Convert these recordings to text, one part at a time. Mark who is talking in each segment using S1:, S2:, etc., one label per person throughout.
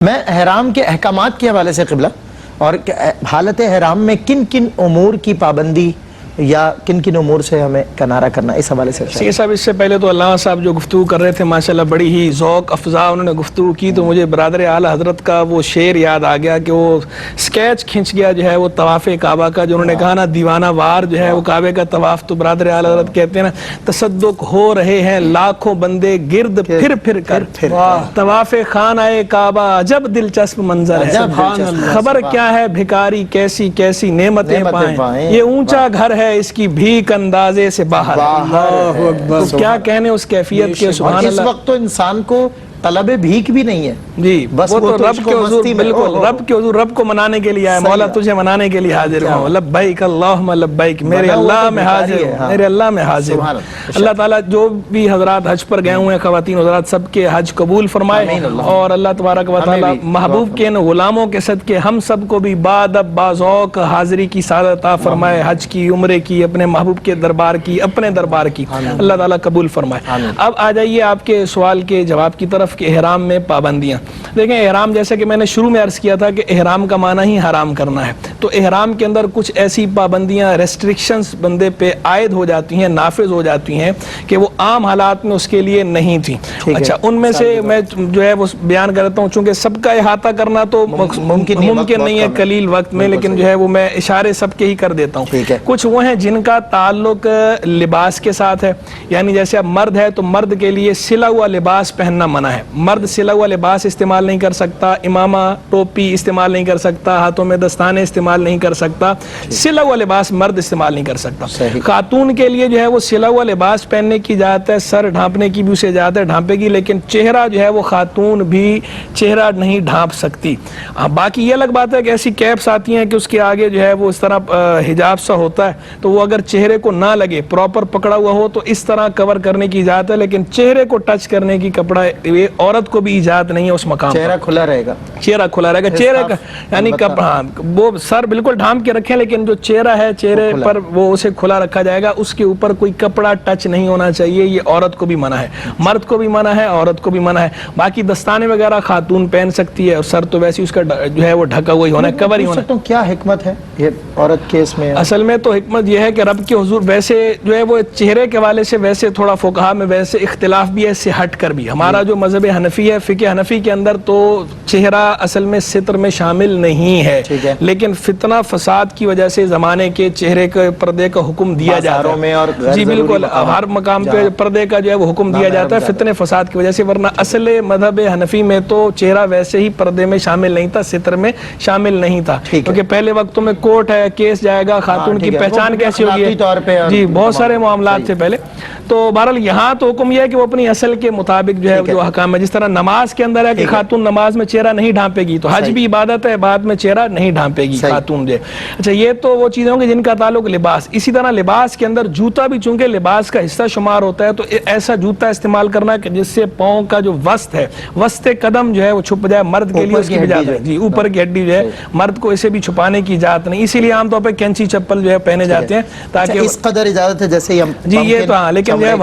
S1: میں احرام کے احکامات کے حوالے سے قبلہ اور حالت احرام میں کن کن امور کی پابندی یا کن کن امور سے ہمیں کنارہ کرنا اس حوالے سے
S2: سید صاحب اس سے پہلے تو علامہ صاحب جو گفتگو کر رہے تھے ماشاءاللہ بڑی ہی ذوق افزا انہوں نے گفتگو کی تو مجھے برادر اعلی حضرت کا وہ شعر یاد آ گیا کہ وہ سکیچ کھنچ گیا جو ہے وہ طواف کعبہ کا جو انہوں نے کہا نا دیوانہ وار جو ہے وہ کعبے کا طواف تو برادر اعلی حضرت کہتے ہیں نا تصدق ہو رہے ہیں لاکھوں بندے گرد پھر پھر کر طواف خانہ کعبہ عجب دلچسپ منظر ہے خبر کیا ہے بھکاری کیسی کیسی نعمتیں پائیں یہ اونچا گھر ہے اس کی بھیک اندازے سے باہر تو کیا کہنے اس کیفیت کے سبحان اللہ
S1: اس وقت تو انسان کو طلب بھیک بھی نہیں ہے
S2: جی بس وہ تو رب کے حضور بالکل رب کے حضور رب کو منانے کے لیے آئے مولا تجھے منانے کے لیے حاضر ہوں لبیک اللہم لبیک میرے اللہ میں حاضر ہوں میرے اللہ میں حاضر ہوں اللہ تعالیٰ جو بھی حضرات حج پر گئے ہوئے ہیں خواتین حضرات سب کے حج قبول فرمائے اور اللہ تبارک و تعالیٰ محبوب کے غلاموں کے صدقے ہم سب کو بھی بادب باذوق حاضری کی سعادت عطا فرمائے حج کی عمرے کی اپنے محبوب کے دربار کی اپنے دربار کی اللہ تعالیٰ قبول فرمائے اب آ جائیے آپ کے سوال کے جواب کی طرف کہ احرام میں پابندیاں دیکھیں احرام جیسے کہ میں نے شروع میں عرض کیا تھا کہ احرام کا معنی ہی حرام کرنا ہے تو احرام کے اندر کچھ ایسی پابندیاں ریسٹرکشنز بندے پہ عائد ہو جاتی ہیں نافذ ہو جاتی ہیں کہ وہ عام حالات میں اس کے لیے نہیں تھی اچھا ان میں سے میں جو ہے وہ بیان کرتا ہوں چونکہ سب کا احاطہ کرنا تو ممکن نہیں ہے قلیل وقت میں لیکن جو ہے وہ میں اشارے سب کے ہی کر دیتا ہوں کچھ وہ ہیں جن کا تعلق لباس کے ساتھ ہے یعنی جیسے اب مرد ہے تو مرد کے لیے سلا ہوا لباس پہننا منع ہے مرد سلا ہوا لباس استعمال نہیں کر سکتا امامہ ٹوپی استعمال نہیں کر سکتا ہاتھوں میں دستانے استعمال نہیں کر سکتا سلا ہوا لباس مرد استعمال نہیں کر سکتا خاتون کے لیے جو ہے وہ سلا ہوا لباس پہننے کی اجازت ہے سر ڈھانپنے کی بھی اسے اجازت ہے ڈھانپے گی لیکن چہرہ جو ہے وہ خاتون بھی چہرہ نہیں ڈھانپ سکتی باقی یہ الگ بات ہے کہ ایسی کیپس آتی ہیں کہ اس کے آگے جو ہے وہ اس طرح حجاب سا ہوتا ہے تو وہ اگر چہرے کو نہ لگے پراپر پکڑا ہوا ہو تو اس طرح کور کرنے کی اجازت ہے لیکن چہرے کو ٹچ کرنے کی کپڑا عورت کو بھی اجازت نہیں ہے اس مقام
S1: چہرہ کھلا رہے گا
S2: چہرہ کا یعنی وہ سر بالکل ڈھانپ کے رکھیں لیکن جو چہرہ ہے چہرے پر وہ اسے کھلا رکھا جائے گا اس کے اوپر کوئی کپڑا ٹچ نہیں ہونا چاہیے یہ عورت کو بھی منع ہے مرد کو بھی منع ہے عورت کو بھی منع ہے باقی دستانے وغیرہ خاتون پہن سکتی ہے اور سر تو ویسے اس کا جو ہے وہ ڈھکا ہوا ہی ہونا ہے کور ہی ہونا ہے
S1: کیا حکمت ہے یہ عورت کے اس میں
S2: اصل میں تو حکمت یہ ہے کہ رب کے حضور ویسے جو ہے وہ چہرے کے حوالے سے ویسے تھوڑا فقہا میں ویسے اختلاف بھی ہے اس سے ہٹ کر بھی ہمارا جو مذہب حنفی ہے فقہ حنفی کے اندر تو چہرہ اصل میں ستر میں شامل نہیں ہے لیکن فتنہ فساد کی وجہ سے زمانے کے چہرے کے پردے کا حکم دیا جاتا ہے جی بالکل ہر مقام پہ پردے کا جو ہے وہ حکم دیا جاتا ہے فتنے فساد کی وجہ سے ورنہ اصل مذہب حنفی میں تو چہرہ ویسے ہی پردے میں شامل نہیں تھا ستر میں شامل نہیں تھا کیونکہ پہلے وقتوں میں کورٹ ہے کیس جائے گا خاتون کی پہچان کیسی ہوگی جی بہت سارے معاملات تھے پہلے تو بہرحال یہاں تو حکم یہ ہے کہ وہ اپنی اصل کے مطابق جو ہے جو حکام ہے جس طرح نماز کے اندر ہے کہ خاتون نماز میں چہرہ نہیں ڈھانپے گی تو حج بھی عبادت ہے عبادت میں چہرہ نہیں ڈھانپے گی خاتون جو اچھا یہ تو وہ چیزیں ہوں گی جن کا تعلق لباس اسی طرح لباس کے اندر جوتا بھی چونکہ لباس کا حصہ شمار ہوتا ہے تو ایسا جوتا استعمال کرنا کہ جس سے پاؤں کا جو وسط ہے وسط قدم جو ہے وہ چھپ جائے مرد کے لیے اس کی اجازت ہے جی اوپر کی ہڈی جو ہے مرد کو اسے بھی چھپانے کی اجازت نہیں اسی لیے عام طور پہ کینچی چپل جو ہے پہنے جاتے ہیں تاکہ
S1: اس قدر اجازت ہے جیسے
S2: جی یہ تو ہاں لیکن جو ہے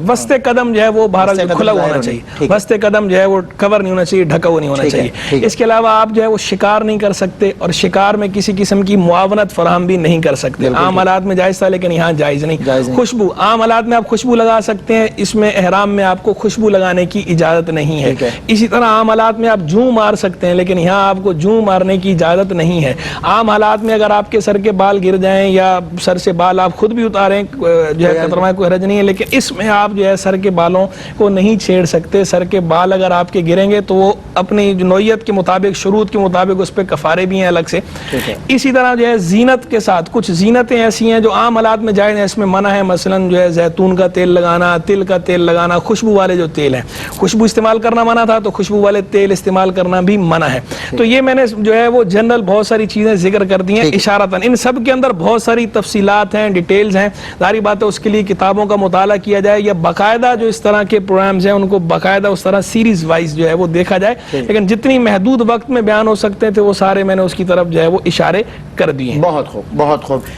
S2: وسط قدم جو ہے وہ بہرحال کھلا ہونا چاہیے وسط قدم جو ہے وہ کور نہیں ہونا چاہیے ڈھکا ہوا نہیں ہونا چاہیے اس کے علاوہ آپ جو ہے وہ شکار نہیں کر سکتے اور شکار میں کسی قسم کی معاونت فراہم بھی نہیں کر سکتے عام حالات میں جائز تھا لیکن یہاں جائز نہیں خوشبو عام حالات میں آپ خوشبو لگا سکتے ہیں اس میں احرام میں آپ کو خوشبو لگانے کی اجازت نہیں ہے اسی طرح عام حالات میں آپ جوں مار سکتے ہیں لیکن یہاں آپ کو جوں مارنے کی اجازت نہیں ہے عام حالات میں اگر آپ کے سر کے بال گر جائیں یا سر سے بال آپ خود بھی اتاریں جو ہے قطرہ کوئی حرج نہیں ہے لیکن اس میں آپ جو ہے سر کے بالوں کو نہیں چھیڑ سکتے سر کے بال اگر آپ کے گریں گے تو وہ اپنی نوعیت کے مطابق شروط کے مطابق اس پہ کفارے بھی ہیں الگ سے اسی طرح جو ہے زینت کے ساتھ کچھ زینتیں ایسی ہیں جو عام حالات میں جائز ہیں اس میں منع ہے مثلا جو ہے زیتون کا تیل لگانا تل کا تیل لگانا خوشبو والے جو تیل ہیں خوشبو استعمال کرنا منع تھا تو خوشبو والے تیل استعمال کرنا بھی منع ہے تو یہ میں نے جو ہے وہ جنرل بہت ساری چیزیں ذکر کر دی ہیں اشارتاً ان سب کے اندر بہت ساری تفصیلات ہیں ڈیٹیلز ہیں ظاہری بات ہے اس کے لیے کتابوں کا مطالعہ کیا جائے یا باقاعدہ جو اس طرح کے پروگرامز ہیں ان کو باقاعدہ اس طرح سیریز وائز جو ہے وہ دیکھا جائے لیکن جتنی محدود وقت میں بیان ہو سکتے تھے وہ سارے میں نے اس کی طرف جو ہے وہ اشارے کر دیے ہیں
S1: بہت خوب